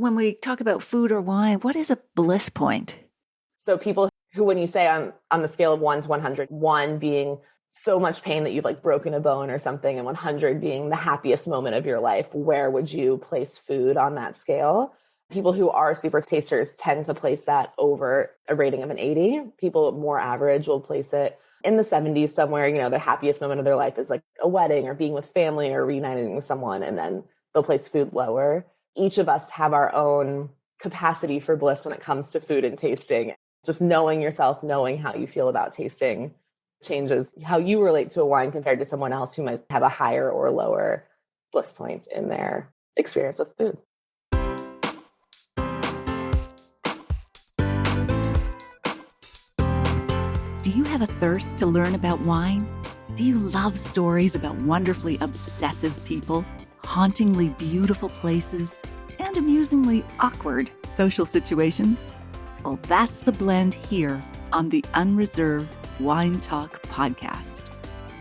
when we talk about food or wine, what is a bliss point? So people who, when you say on the scale of 1 to 100, 1 being so much pain that you've like broken a bone or something, and 100 being the happiest moment of your life, where would you place food on that scale? People who are super tasters tend to place that over a rating of an 80. People more average will place it in the 70s somewhere. You know, the happiest moment of their life is like a wedding or being with family or reuniting with someone, and then they'll place food lower. Each of us have our own capacity for bliss when it comes to food and tasting. Just knowing yourself, knowing how you feel about tasting changes how you relate to a wine compared to someone else who might have a higher or lower bliss point in their experience with food. Do you have a thirst to learn about wine? Do you love stories about wonderfully obsessive people, hauntingly beautiful places, and amusingly awkward social situations? Well, that's the blend here on the Unreserved Wine Talk podcast.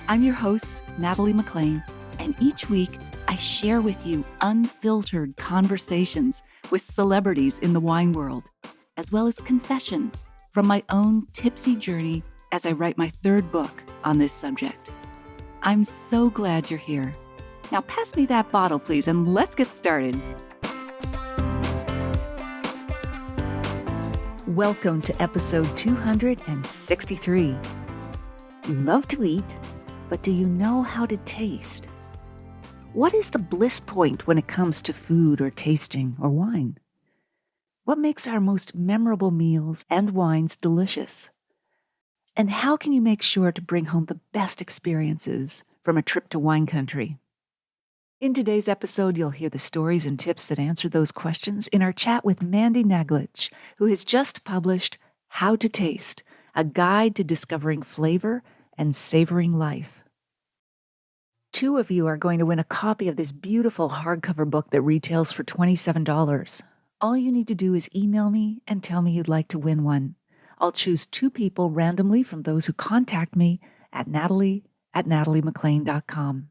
I'm your host, Natalie McLean, and each week I share with you unfiltered conversations with celebrities in the wine world, as well as confessions from my own tipsy journey as I write my 3rd book on this subject. I'm so glad you're here. Now pass me that bottle, please, and let's get started. Welcome to episode 263. You love to eat, but do you know how to taste? What is the bliss point when it comes to food or tasting or wine? What makes our most memorable meals and wines delicious? And how can you make sure to bring home the best experiences from a trip to wine country? In today's episode, you'll hear the stories and tips that answer those questions in our chat with Mandy Naglich, who has just published How to Taste, a guide to discovering flavor and savoring life. 2 of you are going to win a copy of this beautiful hardcover book that retails for $27. All you need to do is email me and tell me you'd like to win one. I'll choose 2 people randomly from those who contact me at natalie@nataliemclean.com.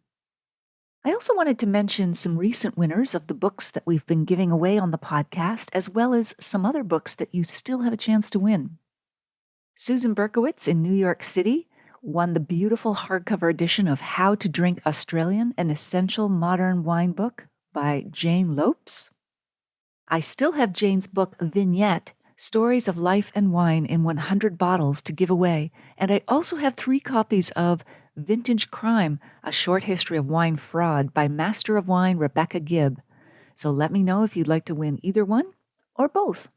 I also wanted to mention some recent winners of the books that we've been giving away on the podcast, as well as some other books that you still have a chance to win. Susan Berkowitz in New York City won the beautiful hardcover edition of How to Drink Australian, an essential modern wine book by Jane Lopes. I still have Jane's book Vignette, Stories of Life and Wine in 100 Bottles to give away, and I also have 3 copies of Vintage Crime, A Short History of Wine Fraud by Master of Wine Rebecca Gibb. So let me know if you'd like to win either one or both.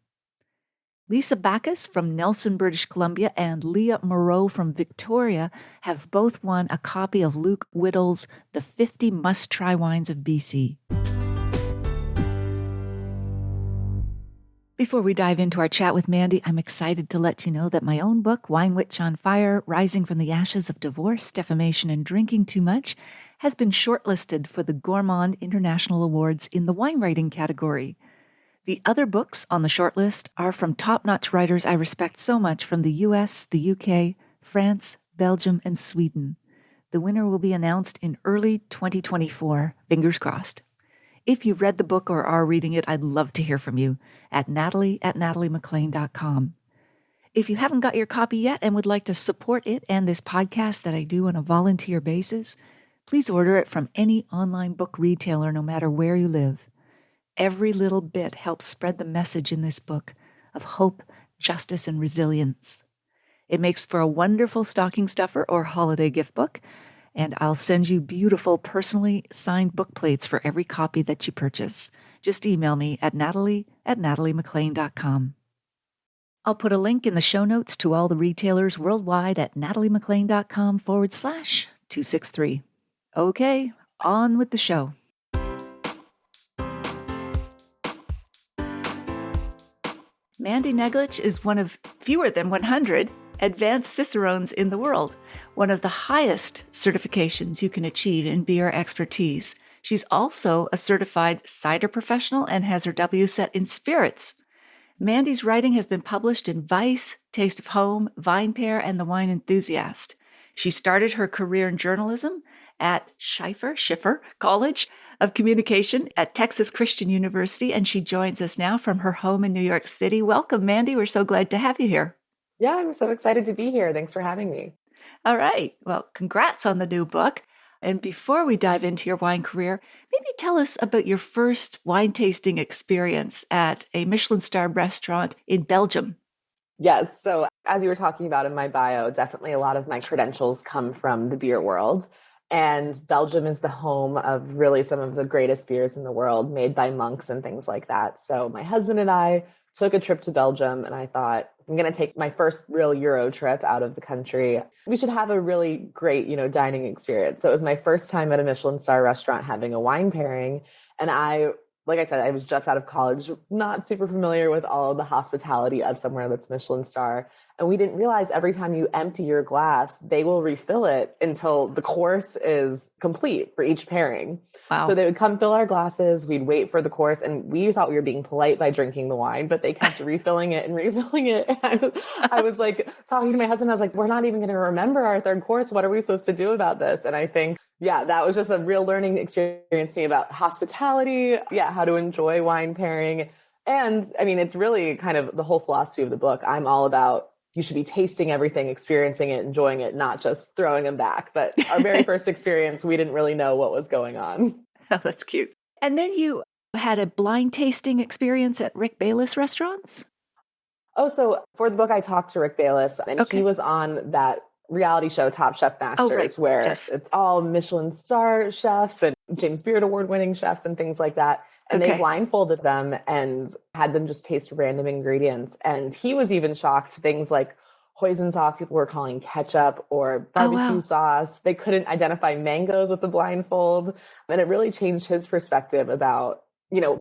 Lisa Backus from Nelson, British Columbia, and Leah Moreau from Victoria have both won a copy of Luke Whittle's The 50 Must-Try Wines of BC. Before we dive into our chat with Mandy, I'm excited to let you know that my own book, Wine Witch on Fire, Rising from the Ashes of Divorce, Defamation, and Drinking Too Much, has been shortlisted for the Gourmand International Awards in the wine writing category. The other books on the shortlist are from top-notch writers I respect so much from the US, the UK, France, Belgium, and Sweden. The winner will be announced in early 2024, fingers crossed. If you've read the book or are reading it, I'd love to hear from you at natalie@nataliemclean.com. If you haven't got your copy yet and would like to support it and this podcast that I do on a volunteer basis, please order it from any online book retailer, no matter where you live. Every little bit helps spread the message in this book of hope, justice, and resilience. It makes for a wonderful stocking stuffer or holiday gift book, and I'll send you beautiful, personally signed book plates for every copy that you purchase. Just email me at natalie@nataliemclean.com. I'll put a link in the show notes to all the retailers worldwide at nataliemclean.com/263. Okay, on with the show. Mandy Naglich is one of fewer than 100 advanced cicerones in the world, one of the highest certifications you can achieve in beer expertise. She's also a certified cider professional and has her W set in spirits. Mandy's writing has been published in Vice, Taste of Home, VinePair, and The Wine Enthusiast. She started her career in journalism at Schiffer College of Communication at Texas Christian University, and she joins us now from her home in New York City. Welcome, Mandy. We're so glad to have you here. Yeah, I'm so excited to be here. Thanks for having me. All right. Well, congrats on the new book. And before we dive into your wine career, maybe tell us about your first wine tasting experience at a Michelin-starred restaurant in Belgium. Yes. So as you were talking about in my bio, definitely a lot of my credentials come from the beer world. And Belgium is the home of really some of the greatest beers in the world made by monks and things like that. So my husband and I took a trip to Belgium, and I thought, I'm going to take my first real Euro trip out of the country. We should have a really great, dining experience. So it was my first time at a Michelin-star restaurant having a wine pairing. And like I said, I was just out of college, not super familiar with all of the hospitality of somewhere that's Michelin-star. And we didn't realize every time you empty your glass, they will refill it until the course is complete for each pairing. Wow. So they would come fill our glasses. We'd wait for the course. And we thought we were being polite by drinking the wine, but they kept refilling it and refilling it. And I was like talking to my husband. I was like, we're not even going to remember our third course. What are we supposed to do about this? And I think, that was just a real learning experience to me about hospitality. How to enjoy wine pairing. And I mean, it's really kind of the whole philosophy of the book. I'm all about you should be tasting everything, experiencing it, enjoying it, not just throwing them back. But our very first experience, we didn't really know what was going on. Oh, that's cute. And then you had a blind tasting experience at Rick Bayless restaurants? Oh, so for the book, I talked to Rick Bayless, and he was on that reality show, Top Chef Masters, where it's all Michelin-star chefs and James Beard award-winning chefs and things like that. And they blindfolded them and had them just taste random ingredients. And he was even shocked. Things like hoisin sauce, people were calling ketchup, or barbecue sauce. They couldn't identify mangoes with the blindfold. And it really changed his perspective about,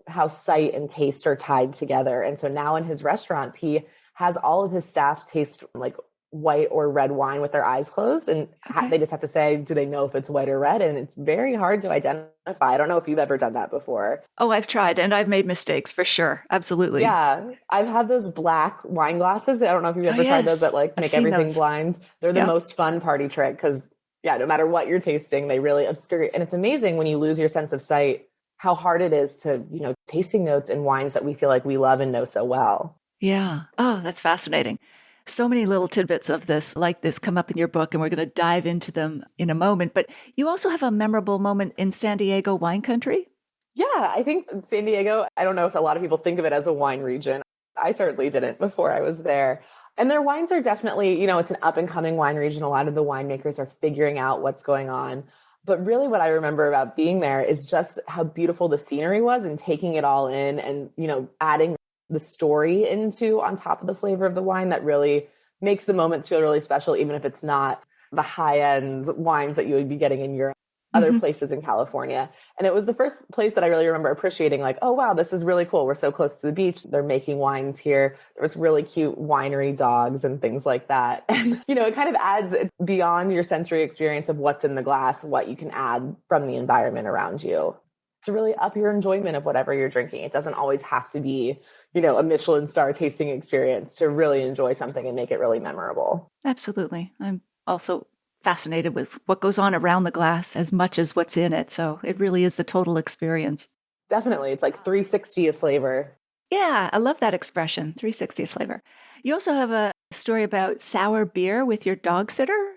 how sight and taste are tied together. And so now in his restaurants, he has all of his staff taste like white or red wine with their eyes closed. And they just have to say, do they know if it's white or red? And it's very hard to identify. I don't know if you've ever done that before. Oh, I've tried, and I've made mistakes for sure. Absolutely. Yeah. I've had those black wine glasses. I don't know if you've ever tried those that make everything blind. They're the most fun party trick because no matter what you're tasting, they really obscure. And it's amazing when you lose your sense of sight, how hard it is to, tasting notes in wines that we feel like we love and know so well. Yeah. Oh, that's fascinating. So many little tidbits of this, like this, come up in your book, and we're going to dive into them in a moment. But you also have a memorable moment in San Diego wine country. Yeah, I think San Diego, I don't know if a lot of people think of it as a wine region. I certainly didn't before I was there. And their wines are definitely, it's an up and coming wine region. A lot of the winemakers are figuring out what's going on. But really what I remember about being there is just how beautiful the scenery was and taking it all in and, adding the story into on top of the flavor of the wine that really makes the moments feel really special, even if it's not the high-end wines that you would be getting in Europe, other places in California. And it was the first place that I really remember appreciating, like, oh, wow, this is really cool. We're so close to the beach. They're making wines here. There was really cute winery dogs and things like that. And, it kind of adds beyond your sensory experience of what's in the glass, what you can add from the environment around you to really up your enjoyment of whatever you're drinking. It doesn't always have to be, a Michelin-star tasting experience to really enjoy something and make it really memorable. Absolutely. I'm also fascinated with what goes on around the glass as much as what's in it. So it really is the total experience. Definitely. It's like 360 of flavor. Yeah, I love that expression, 360 of flavor. You also have a story about sour beer with your dog sitter?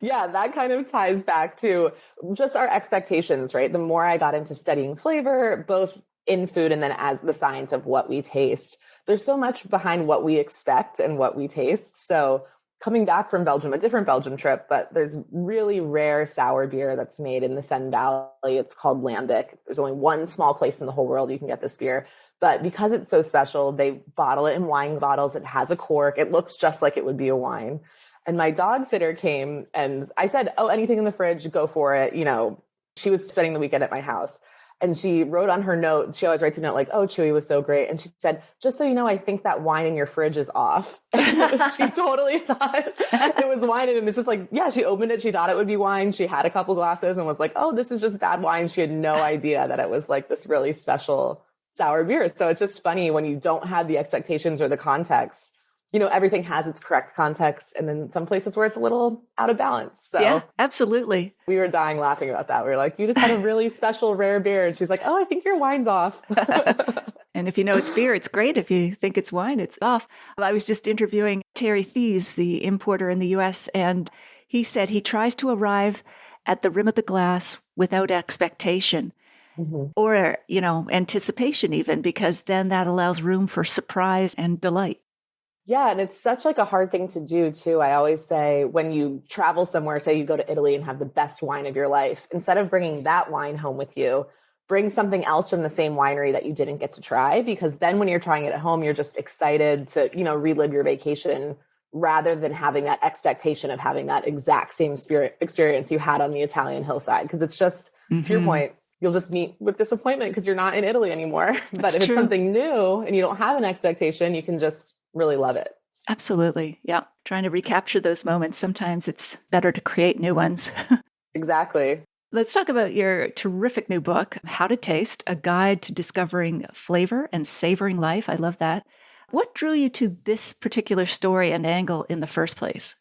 Yeah, that kind of ties back to just our expectations, right? The more I got into studying flavor, both in food and then as the science of what we taste, there's so much behind what we expect and what we taste. So coming back from Belgium, a different Belgium trip, but there's really rare sour beer that's made in the Seine Valley. It's called Lambic. There's only one small place in the whole world you can get this beer. But because it's so special, they bottle it in wine bottles. It has a cork. It looks just like it would be a wine. And my dog sitter came and I said, oh, anything in the fridge, go for it. She was spending the weekend at my house. And she wrote on her note, she always writes a note like, oh, Chewy was so great. And she said, just so you know, I think that wine in your fridge is off. She totally thought it was wine. And it's just like, yeah, she opened it. She thought it would be wine. She had a couple glasses and was like, oh, this is just bad wine. She had no idea that it was like this really special sour beer. So it's just funny when you don't have the expectations or the context everything has its correct context. And then some places where it's a little out of balance. So yeah, absolutely. we were dying laughing about that. We were like, you just had a really special rare beer. And she's like, oh, I think your wine's off. And if you know it's beer, it's great. If you think it's wine, it's off. I was just interviewing Terry Thies, the importer in the US, and he said he tries to arrive at the rim of the glass without expectation or, anticipation even, because then that allows room for surprise and delight. Yeah. And it's such like a hard thing to do too. I always say when you travel somewhere, say you go to Italy and have the best wine of your life, instead of bringing that wine home with you, bring something else from the same winery that you didn't get to try, because then when you're trying it at home, you're just excited to, relive your vacation rather than having that expectation of having that exact same experience you had on the Italian hillside. Because it's just, to your point, you'll just meet with disappointment because you're not in Italy anymore. But if it's something new and you don't have an expectation, you can just really love it. Absolutely. Yeah. Trying to recapture those moments. Sometimes it's better to create new ones. Exactly. Let's talk about your terrific new book, How to Taste, a guide to discovering flavor and savoring life. I love that. What drew you to this particular story and angle in the first place?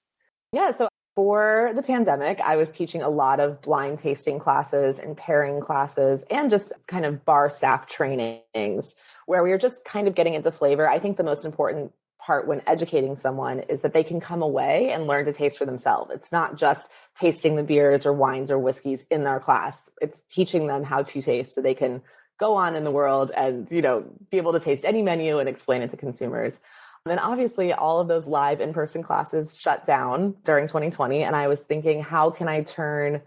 Yeah. So for the pandemic, I was teaching a lot of blind tasting classes and pairing classes and just kind of bar staff trainings where we were just kind of getting into flavor. I think the most important part when educating someone is that they can come away and learn to taste for themselves. It's not just tasting the beers or wines or whiskeys in their class. It's teaching them how to taste so they can go on in the world and, be able to taste any menu and explain it to consumers. And then obviously all of those live in-person classes shut down during 2020. And I was thinking, how can I turn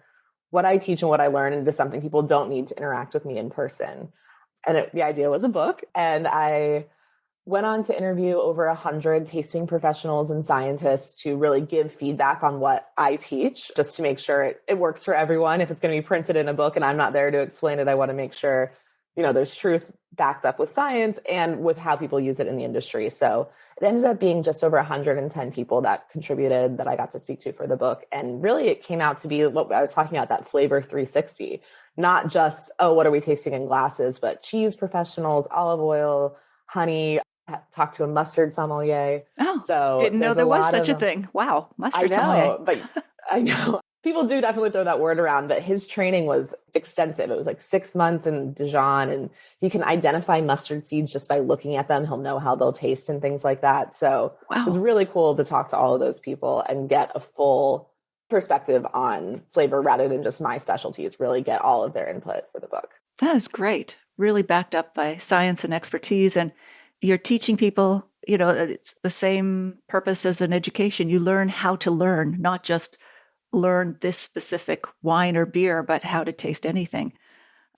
what I teach and what I learn into something people don't need to interact with me in person? And the idea was a book. And I went on to interview over 100 tasting professionals and scientists to really give feedback on what I teach, just to make sure it works for everyone. If it's going to be printed in a book and I'm not there to explain it, I want to make sure, there's truth backed up with science and with how people use it in the industry. So it ended up being just over 110 people that contributed that I got to speak to for the book. And really it came out to be what I was talking about, that flavor 360, not just, oh, what are we tasting in glasses, but cheese professionals, olive oil, honey. Talked to a mustard sommelier. Oh, so didn't know there was such a thing. Wow. Mustard sommelier. But I know people do definitely throw that word around, but his training was extensive. It was like 6 months in Dijon, and he can identify mustard seeds just by looking at them. He'll know how they'll taste and things like that. So It was really cool to talk to all of those people and get a full perspective on flavor rather than just my specialties, really get all of their input for the book. That is great. Really backed up by science and expertise. And you're teaching people, it's the same purpose as an education. You learn how to learn, not just learn this specific wine or beer, but how to taste anything.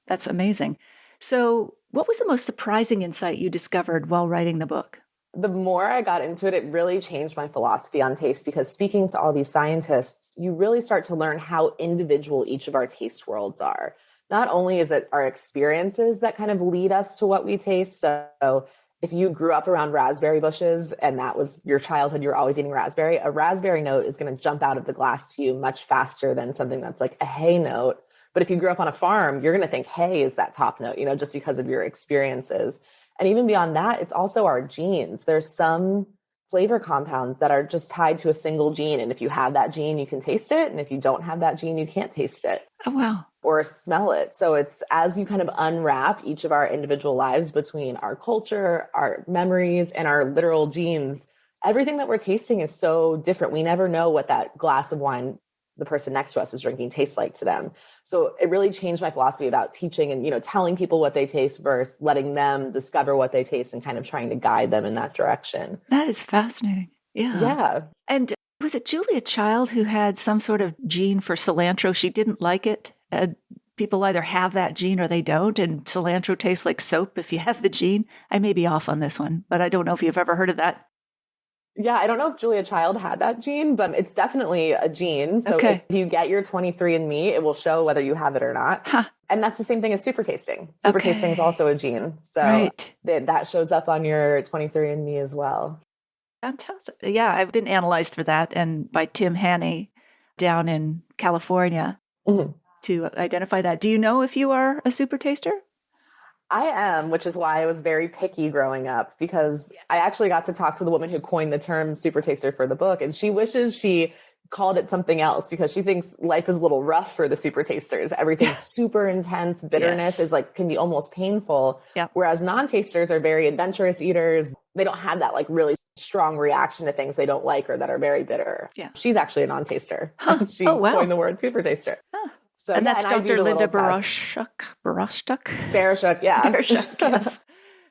That's amazing. So what was the most surprising insight you discovered while writing the book? The more I got into it, it really changed my philosophy on taste, because speaking to all these scientists, you really start to learn how individual each of our taste worlds are. Not only is it our experiences that kind of lead us to what we taste. So if you grew up around raspberry bushes and that was your childhood, you're always eating raspberry, a raspberry note is going to jump out of the glass to you much faster than something that's like a hay note. But if you grew up on a farm, you're going to think hay is that top note, just because of your experiences. And even beyond that, it's also our genes. There's some flavor compounds that are just tied to a single gene. And if you have that gene, you can taste it. And if you don't have that gene, you can't taste it. Oh, wow. Or smell it. So it's as you kind of unwrap each of our individual lives between our culture, our memories, and our literal genes, everything that we're tasting is so different. We never know what that glass of wine the person next to us is drinking tastes like to them. So it really changed my philosophy about teaching and, telling people what they taste versus letting them discover what they taste and kind of trying to guide them in that direction. That is fascinating. Yeah. Yeah. And was it Julia Child who had some sort of gene for cilantro? She didn't like it. People either have that gene or they don't. And cilantro tastes like soap if you have the gene. I may be off on this one, but I don't know if you've ever heard of that. Yeah, I don't know if Julia Child had that gene, but it's definitely a gene. So if you get your 23andMe, it will show whether you have it or not. Huh. And that's the same thing as super tasting. Super tasting is also a gene. So that shows up on your 23andMe as well. Fantastic. Yeah, I've been analyzed for that and by Tim Haney down in California to identify that. Do you know if you are a super taster? I am, which is why I was very picky growing up, because I actually got to talk to the woman who coined the term super taster for the book. And she wishes she called it something else because she thinks life is a little rough for the super tasters. Everything's super intense. Bitterness is like, can be almost painful. Yeah. Whereas non-tasters are very adventurous eaters. They don't have that like really strong reaction to things they don't like or that are very bitter. Yeah. She's actually a non-taster. Huh. She Oh, wow. coined the word super taster. Huh. So, and that's I do Dr. the Linda little test. Barashchuk, yeah. Barashchuk, yes,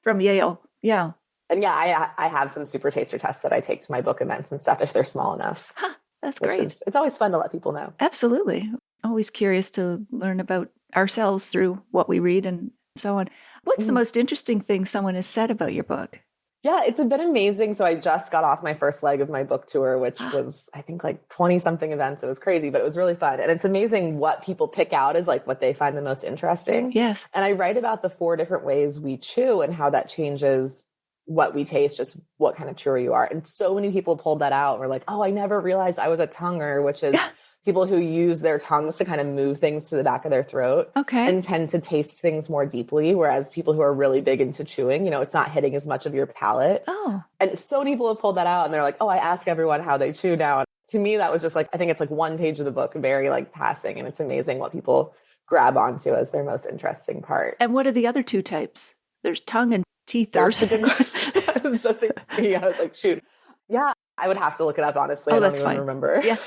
from Yale. Yeah. And yeah, I have some super taster tests that I take to my book events and stuff if they're small enough. Huh. That's great. It's always fun to let people know. Absolutely. Always curious to learn about ourselves through what we read and so on. What's the most interesting thing someone has said about your book? Yeah, it's been amazing. So I just got off my first leg of my book tour, which was, I think, like 20 something events. It was crazy, but it was really fun. And it's amazing what people pick out as like what they find the most interesting. Yes. And I write about the 4 different ways we chew and how that changes what we taste, just what kind of chewer you are. And so many people pulled that out and were like, oh, I never realized I was a tonguer, which is people who use their tongues to kind of move things to the back of their throat and tend to taste things more deeply. Whereas people who are really big into chewing, it's not hitting as much of your palate. Oh. And so many people have pulled that out and they're like, oh, I ask everyone how they chew now. And to me, that was just like, I think it's like one page of the book, very like passing. And it's amazing what people grab onto as their most interesting part. And what are the other 2 types? There's tongue and teeth. That's a good question. I was just thinking, I was like, shoot. Yeah, I would have to look it up, honestly. Oh, I don't that's even fine. remember. Yeah.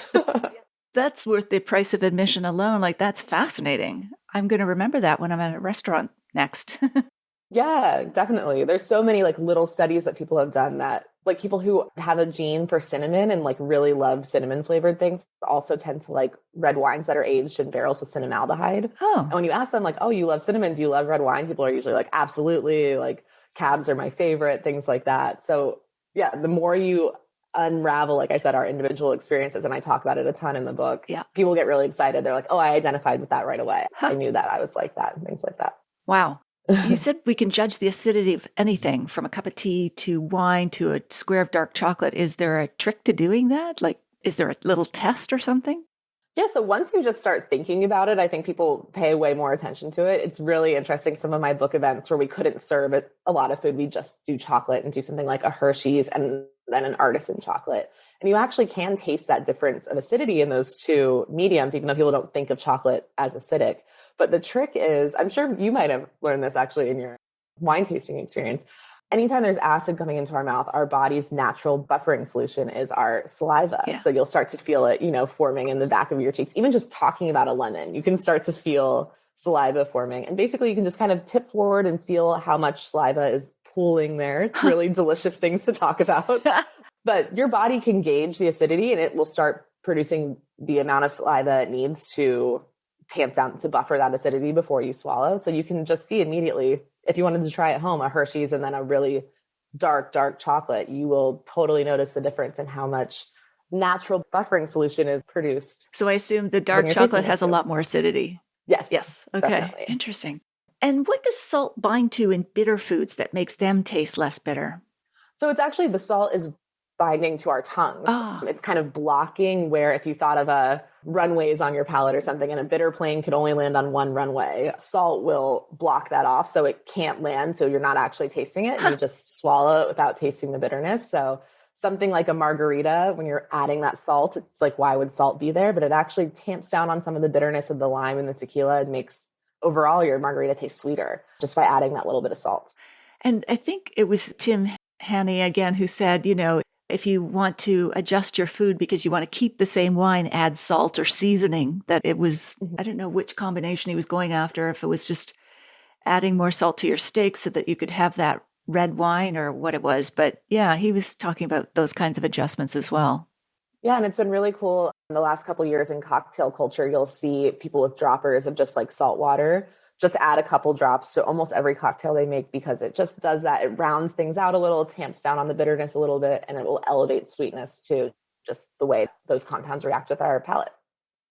That's worth the price of admission alone. Like, that's fascinating. I'm going to remember that when I'm at a restaurant next. Yeah, definitely. There's so many like little studies that people have done that like people who have a gene for cinnamon and like really love cinnamon flavored things also tend to like red wines that are aged in barrels with cinnamaldehyde. Oh. And when you ask them like, oh, you love cinnamon, do you love red wine? People are usually like, absolutely. Like cabs are my favorite, things like that. So yeah, the more you unravel, like I said, our individual experiences, and I talk about it a ton in the book, people get really excited. They're like, oh, I identified with that right away. I knew that I was like that and things like that. Wow. You said we can judge the acidity of anything from a cup of tea to wine to a square of dark chocolate. Is there a trick to doing that? Like, is there a little test or something? Yeah, so once you just start thinking about it, I think people pay way more attention to it. It's really interesting. Some of my book events where we couldn't serve a lot of food, we just do chocolate and do something like a Hershey's and then an artisan chocolate. And you actually can taste that difference of acidity in those 2 mediums, even though people don't think of chocolate as acidic. But the trick is, I'm sure you might have learned this actually in your wine tasting experience. Anytime there's acid coming into our mouth, our body's natural buffering solution is our saliva. Yeah. So you'll start to feel it, forming in the back of your cheeks. Even just talking about a lemon, you can start to feel saliva forming. And basically you can just kind of tip forward and feel how much saliva is pooling there. It's really delicious things to talk about. But your body can gauge the acidity and it will start producing the amount of saliva it needs to tamp down, to buffer that acidity before you swallow. So you can just see immediately, if you wanted to try at home, a Hershey's and then a really dark chocolate, you will totally notice the difference in how much natural buffering solution is produced. So I assume the dark chocolate has a lot more acidity. Yes. Yes. Okay. Definitely. Interesting. And what does salt bind to in bitter foods that makes them taste less bitter? So it's actually, the salt is binding to our tongues. It's kind of blocking where if you thought of runways on your palate or something and a bitter plane could only land on one runway, salt will block that off so it can't land. So you're not actually tasting it. You just swallow it without tasting the bitterness. So something like a margarita, when you're adding that salt, it's like, why would salt be there? But it actually tamps down on some of the bitterness of the lime and the tequila and makes overall your margarita taste sweeter just by adding that little bit of salt. And I think it was Tim Haney again who said, if you want to adjust your food because you want to keep the same wine, add salt or seasoning. That it was, I don't know which combination he was going after, if it was just adding more salt to your steak so that you could have that red wine or what it was. But yeah, he was talking about those kinds of adjustments as well. Yeah, and it's been really cool. In the last couple of years in cocktail culture, you'll see people with droppers of just like salt water just add a couple drops to almost every cocktail they make because it just does that. It rounds things out a little, tamps down on the bitterness a little bit, and it will elevate sweetness to just the way those compounds react with our palate.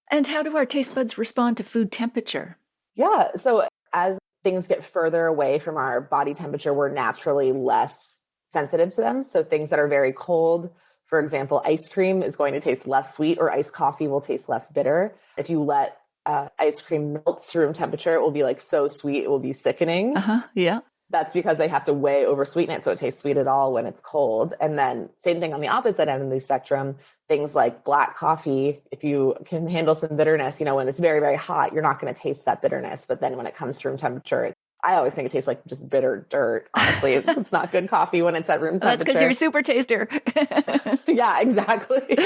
And how do our taste buds respond to food temperature? Yeah, so as things get further away from our body temperature, we're naturally less sensitive to them. So things that are very cold, for example, ice cream is going to taste less sweet, or iced coffee will taste less bitter. If you let ice cream melts to room temperature, it will be like so sweet, it will be sickening. Yeah. That's because they have to way over sweeten it so it tastes sweet at all when it's cold. And then same thing on the opposite end of the spectrum, things like black coffee, if you can handle some bitterness, when it's very, very hot, you're not going to taste that bitterness. But then when it comes to room temperature, I always think it tastes like just bitter dirt. Honestly, it's not good coffee when it's at room temperature. That's because you're a super taster. Yeah, exactly.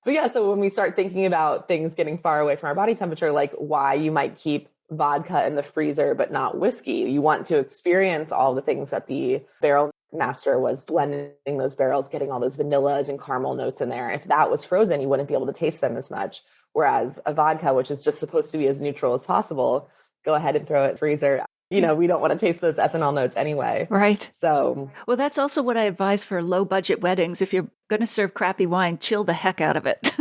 But yeah, so when we start thinking about things getting far away from our body temperature, like why you might keep vodka in the freezer, but not whiskey. You want to experience all the things that the barrel master was blending those barrels, getting all those vanillas and caramel notes in there. If that was frozen, you wouldn't be able to taste them as much. Whereas a vodka, which is just supposed to be as neutral as possible, go ahead and throw it in the freezer. We don't want to taste those ethanol notes anyway. Right. So, well, that's also what I advise for low budget weddings. If you're going to serve crappy wine, chill the heck out of it.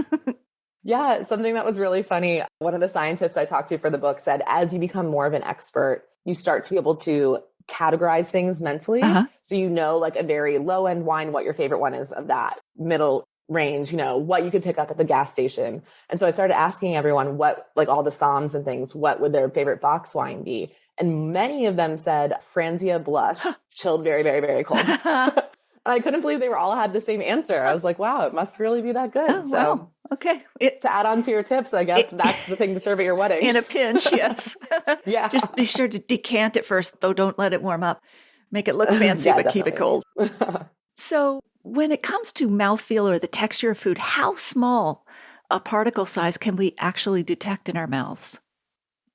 yeah, something that was really funny. One of the scientists I talked to for the book said, as you become more of an expert, you start to be able to categorize things mentally. So like a very low end wine, what your favorite one is of that middle range, what you could pick up at the gas station. And so I started asking everyone what, like all the Psalms and things, what would their favorite box wine be? And many of them said Franzia Blush, chilled very, very, very cold. And I couldn't believe they all had the same answer. I was like, wow, it must really be that good. Oh, wow. Okay. To add on to your tips, I guess that's the thing to serve at your wedding. In a pinch, yes. Yeah. Just be sure to decant it first, though don't let it warm up. Make it look fancy, but definitely. Keep it cold. So when it comes to mouthfeel or the texture of food, how small a particle size can we actually detect in our mouths?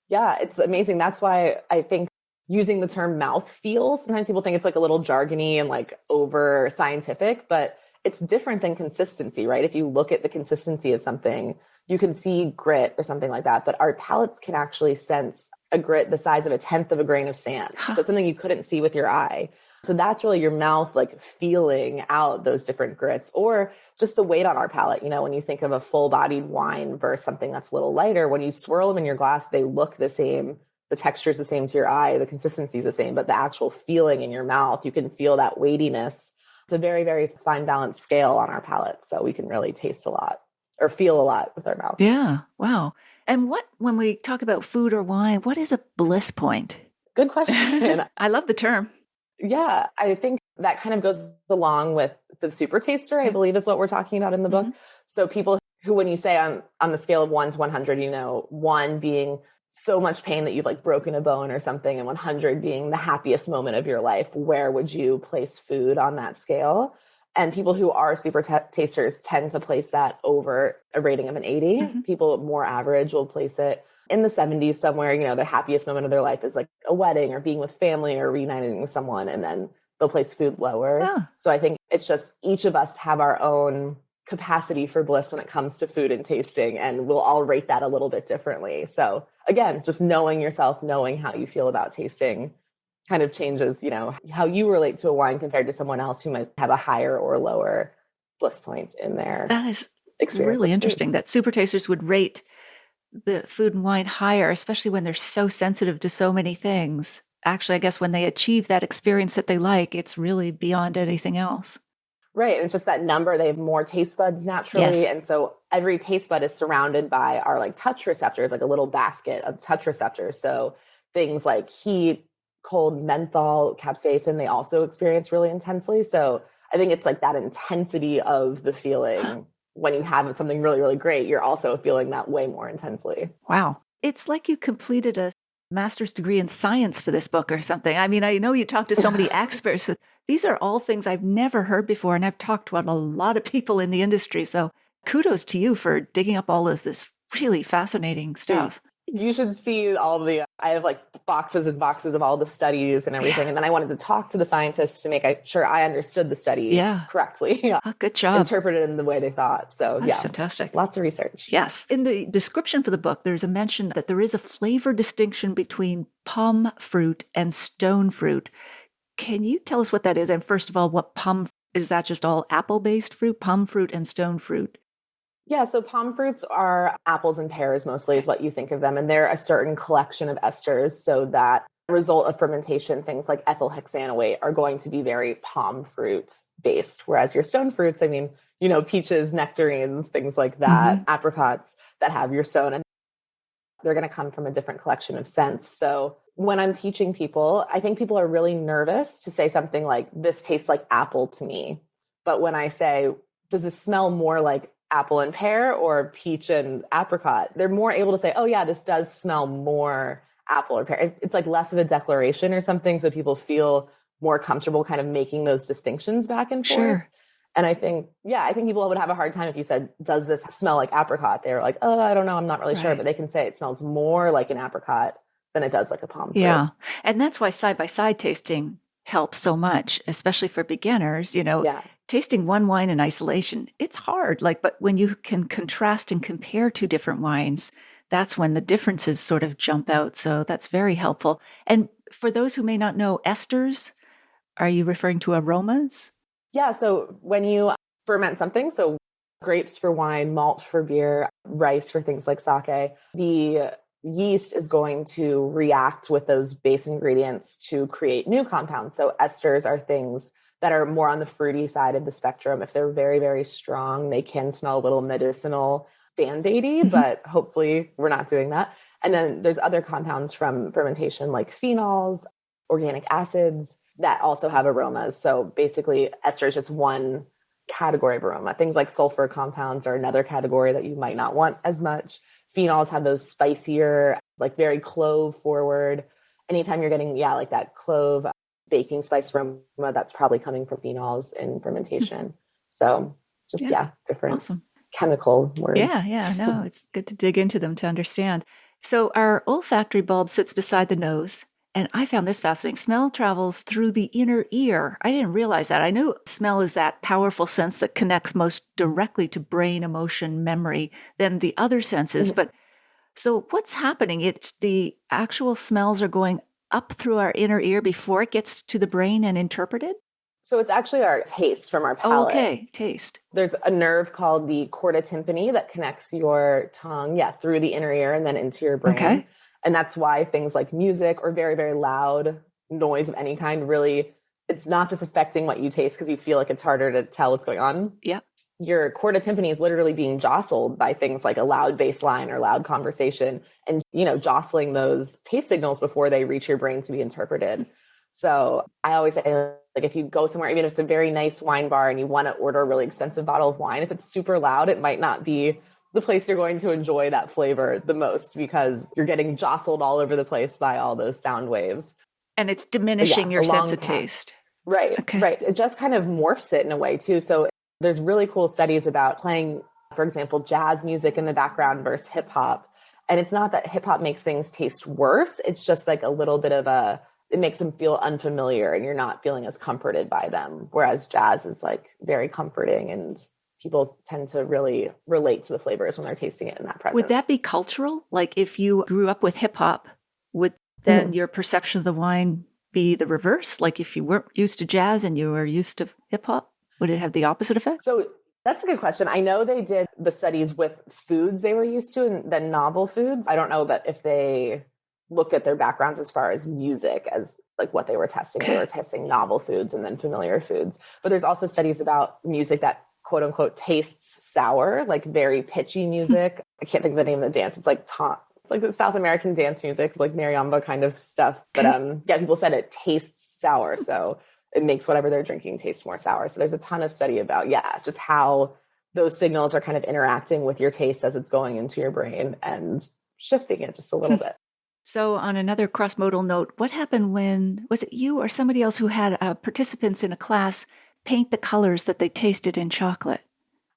Yeah, it's amazing. That's why I think using the term mouthfeel, sometimes people think it's like a little jargony and like over scientific, but it's different than consistency, right? If you look at the consistency of something, you can see grit or something like that, but our palates can actually sense a grit the size of 1/10 of a grain of sand. So something you couldn't see with your eye. So that's really your mouth like feeling out those different grits, or just the weight on our palate. When you think of a full-bodied wine versus something that's a little lighter, when you swirl them in your glass, they look the same. The texture is the same to your eye, the consistency is the same, but the actual feeling in your mouth, you can feel that weightiness. It's a very, very fine balanced scale on our palate. So we can really taste a lot or feel a lot with our mouth. Yeah. Wow. And when we talk about food or wine, what is a bliss point? Good question. I love the term. Yeah, I think that kind of goes along with the super taster, I believe is what we're talking about in the book. So people who, when you say on the scale of 1 to 100, 1 being so much pain that you've like broken a bone or something, and 100 being the happiest moment of your life, where would you place food on that scale? And people who are super tasters tend to place that over a rating of an 80. People more average will place it in the 70s somewhere. The happiest moment of their life is like a wedding or being with family or reuniting with someone, and then they'll place food lower. Yeah. So I think it's just each of us have our own capacity for bliss when it comes to food and tasting, and we'll all rate that a little bit differently. So again, just knowing yourself, knowing how you feel about tasting kind of changes, how you relate to a wine compared to someone else who might have a higher or lower bliss point in their That is experience. Really interesting that super tasters would rate the food and wine higher, especially when they're so sensitive to so many things. Actually, I guess when they achieve that experience that they like, it's really beyond anything else. Right. And it's just that number, they have more taste buds naturally. Yes. And so every taste bud is surrounded by our like touch receptors, like a little basket of touch receptors. So things like heat, cold, menthol, capsaicin, they also experience really intensely. So I think it's like that intensity of the feeling. When you have something really, really great, you're also feeling that way more intensely. Wow. It's like you completed a master's degree in science for this book or something. I mean, I know you talked to so many experts. These are all things I've never heard before, and I've talked to a lot of people in the industry. So kudos to you for digging up all of this really fascinating stuff. You should see I have like boxes and boxes of all the studies and everything. Yeah. And then I wanted to talk to the scientists to make sure I understood the study correctly. Yeah. Oh, good job. Interpreted in the way they thought. So that's fantastic. Lots of research. Yes. In the description for the book, there's a mention that there is a flavor distinction between plum fruit and stone fruit. Can you tell us what that is? And first of all, is that just all apple-based fruit, plum fruit and stone fruit? Yeah, so palm fruits are apples and pears mostly is what you think of them. And they're a certain collection of esters. So that result of fermentation, things like ethyl hexanoate are going to be very palm fruit based. Whereas your stone fruits, I mean, peaches, nectarines, things like that, apricots that have your stone. And they're going to come from a different collection of scents. So when I'm teaching people, I think people are really nervous to say something like, this tastes like apple to me. But when I say, does it smell more like apple and pear or peach and apricot? They're more able to say, oh yeah, this does smell more apple or pear. It's like less of a declaration or something. So people feel more comfortable kind of making those distinctions back and forth. Sure. And I think people would have a hard time if you said, does this smell like apricot? They're like, oh, I don't know. I'm not really sure. But they can say it smells more like an apricot than it does like a palm fruit. Yeah. And that's why side-by-side tasting helps so much, especially for beginners. Tasting one wine in isolation, it's hard. But when you can contrast and compare two different wines, that's when the differences sort of jump out. So that's very helpful. And for those who may not know esters, are you referring to aromas? Yeah. So when you ferment something, so grapes for wine, malt for beer, rice for things like sake, the yeast is going to react with those base ingredients to create new compounds. So esters are things that are more on the fruity side of the spectrum. If they're very, very strong, they can smell a little medicinal, band-aidy, but hopefully we're not doing that. And then there's other compounds from fermentation like phenols, organic acids that also have aromas. So basically ester is just one category of aroma. Things like sulfur compounds are another category that you might not want as much. Phenols have those spicier, like very clove forward. Anytime you're getting, like that clove baking spice aroma, that's probably coming from phenols in fermentation. So just, different chemical words. Yeah. No, it's good to dig into them to understand. So our olfactory bulb sits beside the nose. And I found this fascinating. Smell travels through the inner ear. I didn't realize that. I knew smell is that powerful sense that connects most directly to brain, emotion, memory than the other senses. But so what's happening? The actual smells are going up through our inner ear before it gets to the brain and interpreted? So it's actually our taste from our palate. Okay, taste. There's a nerve called the chorda tympani that connects your tongue, through the inner ear and then into your brain. Okay. And that's why things like music or very, very loud noise of any kind really, it's not just affecting what you taste because you feel like it's harder to tell what's going on. Yeah. Your chorda tympani is literally being jostled by things like a loud bass line or loud conversation and, jostling those taste signals before they reach your brain to be interpreted. So I always say, if you go somewhere, even if it's a very nice wine bar and you want to order a really expensive bottle of wine, if it's super loud, it might not be the place you're going to enjoy that flavor the most because you're getting jostled all over the place by all those sound waves. And it's diminishing your sense of taste. Right. Okay. Right. It just kind of morphs it in a way too. So there's really cool studies about playing, for example, jazz music in the background versus hip hop. And it's not that hip hop makes things taste worse. It's just like a little bit of it makes them feel unfamiliar and you're not feeling as comforted by them. Whereas jazz is like very comforting and people tend to really relate to the flavors when they're tasting it in that presence. Would that be cultural? Like if you grew up with hip hop, would then your perception of the wine be the reverse? Like if you weren't used to jazz and you were used to hip hop, would it have the opposite effect? So that's a good question. I know they did the studies with foods they were used to and then novel foods. I don't know that if they looked at their backgrounds as far as music as like what they were testing. They were testing novel foods and then familiar foods. But there's also studies about music that quote unquote tastes sour, like very pitchy music. I can't think of the name of the dance. It's like the South American dance music, like mariamba kind of stuff. But people said it tastes sour. So it makes whatever they're drinking taste more sour. So there's a ton of study about, just how those signals are kind of interacting with your taste as it's going into your brain and shifting it just a little bit. So on another cross-modal note, what happened when, was it you or somebody else who had participants in a class paint the colors that they tasted in chocolate?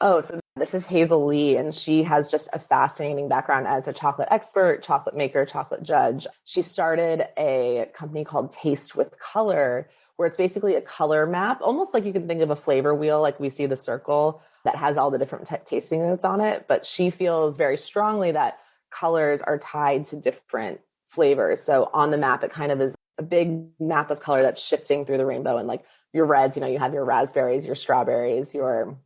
Oh, so this is Hazel Lee, and she has just a fascinating background as a chocolate expert, chocolate maker, chocolate judge. She started a company called Taste with Color, where it's basically a color map, almost like you can think of a flavor wheel, like we see the circle that has all the different tasting notes on it. But she feels very strongly that colors are tied to different flavors. So on the map, it kind of is a big map of color that's shifting through the rainbow. And like your reds, you have your raspberries, your strawberries, your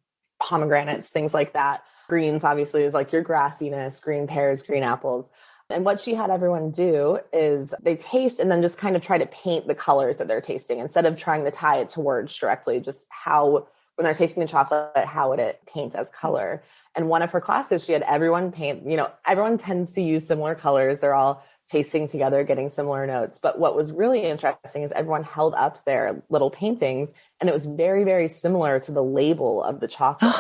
pomegranates, things like that. Greens, obviously, is like your grassiness, green pears, green apples. And what she had everyone do is they taste and then just kind of try to paint the colors that they're tasting instead of trying to tie it to words directly, just how when they're tasting the chocolate, how would it paint as color? And one of her classes, she had everyone paint, everyone tends to use similar colors. They're all tasting together, getting similar notes. But what was really interesting is everyone held up their little paintings, and it was very, very similar to the label of the chocolate.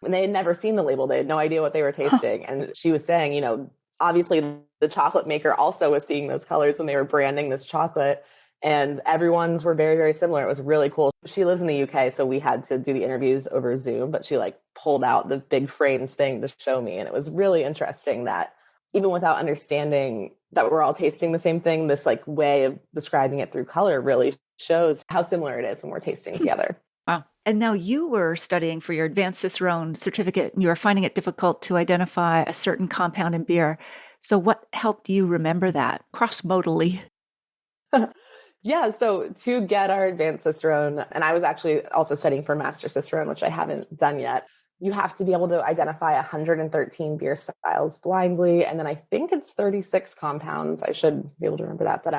And they had never seen the label. They had no idea what they were tasting. And she was saying, obviously the chocolate maker also was seeing those colors when they were branding this chocolate. And everyone's were very, very similar. It was really cool. She lives in the UK, so we had to do the interviews over Zoom, but she pulled out the big frames thing to show me. And it was really interesting that even without understanding that we're all tasting the same thing, this way of describing it through color really shows how similar it is when we're tasting together. Wow. And now you were studying for your advanced Cicerone certificate, and you were finding it difficult to identify a certain compound in beer. So what helped you remember that cross-modally? Yeah, so to get our advanced Cicerone, and I was actually also studying for Master Cicerone, which I haven't done yet, you have to be able to identify 113 beer styles blindly. And then I think it's 36 compounds. I should be able to remember that, but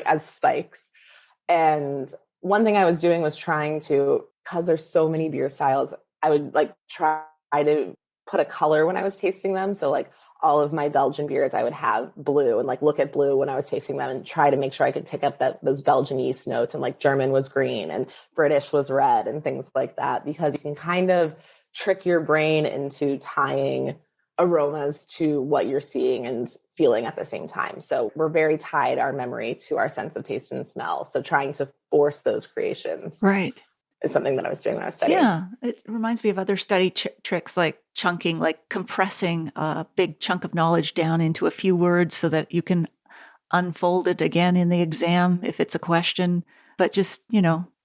as spikes. And one thing I was doing was trying to, because there's so many beer styles, I would try to put a color when I was tasting them. So all of my Belgian beers, I would have blue and look at blue when I was tasting them and try to make sure I could pick up those Belgian yeast notes, and German was green and British was red and things like that, because you can kind of trick your brain into tying aromas to what you're seeing and feeling at the same time. So we're very tied, our memory, to our sense of taste and smell. So trying to force those creations. Right. Is something that I was doing when I was studying. Yeah, it reminds me of other study tricks like chunking, compressing a big chunk of knowledge down into a few words so that you can unfold it again in the exam if it's a question, but just,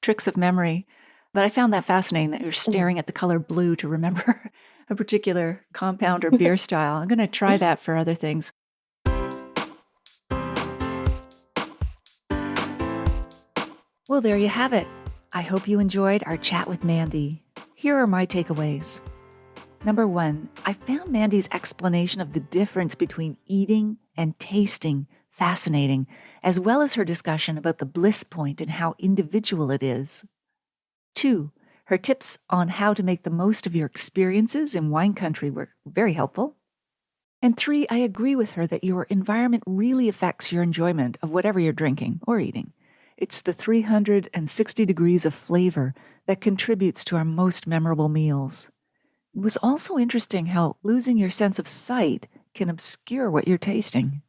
tricks of memory. But I found that fascinating that you're staring at the color blue to remember a particular compound or beer style. I'm going to try that for other things. Well, there you have it. I hope you enjoyed our chat with Mandy. Here are my takeaways. Number 1, I found Mandy's explanation of the difference between eating and tasting fascinating, as well as her discussion about the bliss point and how individual it is. 2, her tips on how to make the most of your experiences in wine country were very helpful. And 3, I agree with her that your environment really affects your enjoyment of whatever you're drinking or eating. It's the 360 degrees of flavor that contributes to our most memorable meals. It was also interesting how losing your sense of sight can obscure what you're tasting.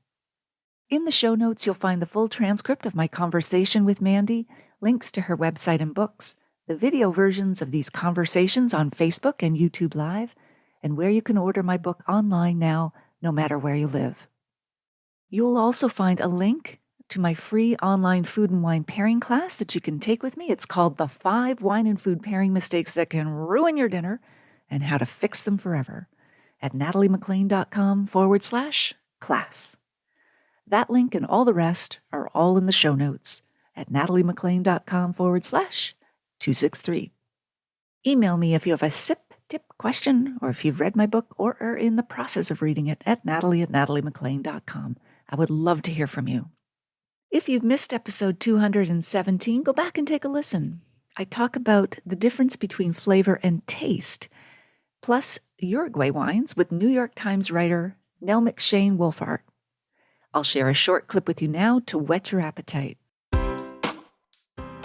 In the show notes, you'll find the full transcript of my conversation with Mandy, links to her website and books, the video versions of these conversations on Facebook and YouTube Live, and where you can order my book online now, no matter where you live. You'll also find a link to my free online food and wine pairing class that you can take with me. It's called The 5 Wine and Food Pairing Mistakes That Can Ruin Your Dinner and How to Fix Them Forever at nataliemclean.com/class. That link and all the rest are all in the show notes at nataliemclean.com/263. Email me if you have a sip, tip, question, or if you've read my book or are in the process of reading it at natalie@nataliemclean.com. I would love to hear from you. If you've missed episode 217, go back and take a listen. I talk about the difference between flavor and taste, plus Uruguay wines with New York Times writer Nell McShane Wolfart. I'll share a short clip with you now to whet your appetite.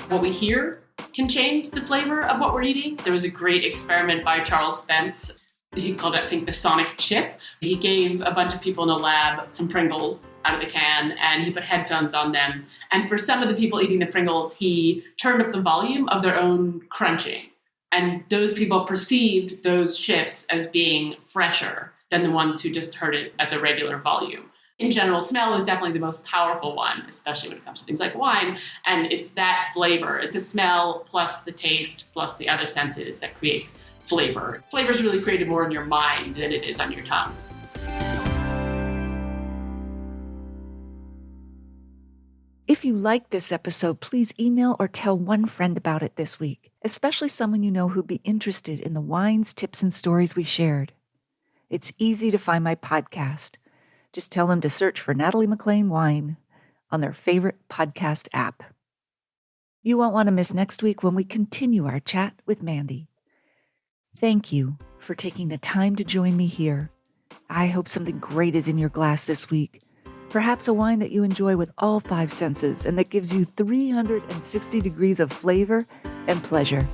What we hear can change the flavor of what we're eating. There was a great experiment by Charles Spence. He called it, I think, the sonic chip. He gave a bunch of people in the lab some Pringles out of the can, and he put headphones on them. And for some of the people eating the Pringles, he turned up the volume of their own crunching. And those people perceived those chips as being fresher than the ones who just heard it at the regular volume. In general, smell is definitely the most powerful one, especially when it comes to things like wine. And it's that flavor. It's the smell plus the taste plus the other senses that creates flavor. Flavor is really created more in your mind than it is on your tongue. If you liked this episode, please email or tell one friend about it this week, especially someone you know who'd be interested in the wines, tips, and stories we shared. It's easy to find my podcast. Just tell them to search for Natalie McLean Wine on their favorite podcast app. You won't want to miss next week when we continue our chat with Mandy. Thank you for taking the time to join me here. I hope something great is in your glass this week. Perhaps a wine that you enjoy with all 5 senses and that gives you 360 degrees of flavor and pleasure.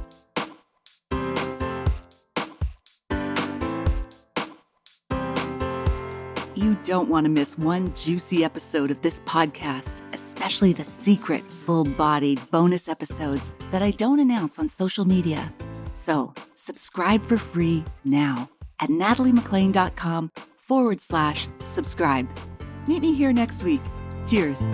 You don't want to miss one juicy episode of this podcast, especially the secret, full-bodied bonus episodes that I don't announce on social media. So, subscribe for free now at nataliemclean.com/subscribe. Meet me here next week. Cheers.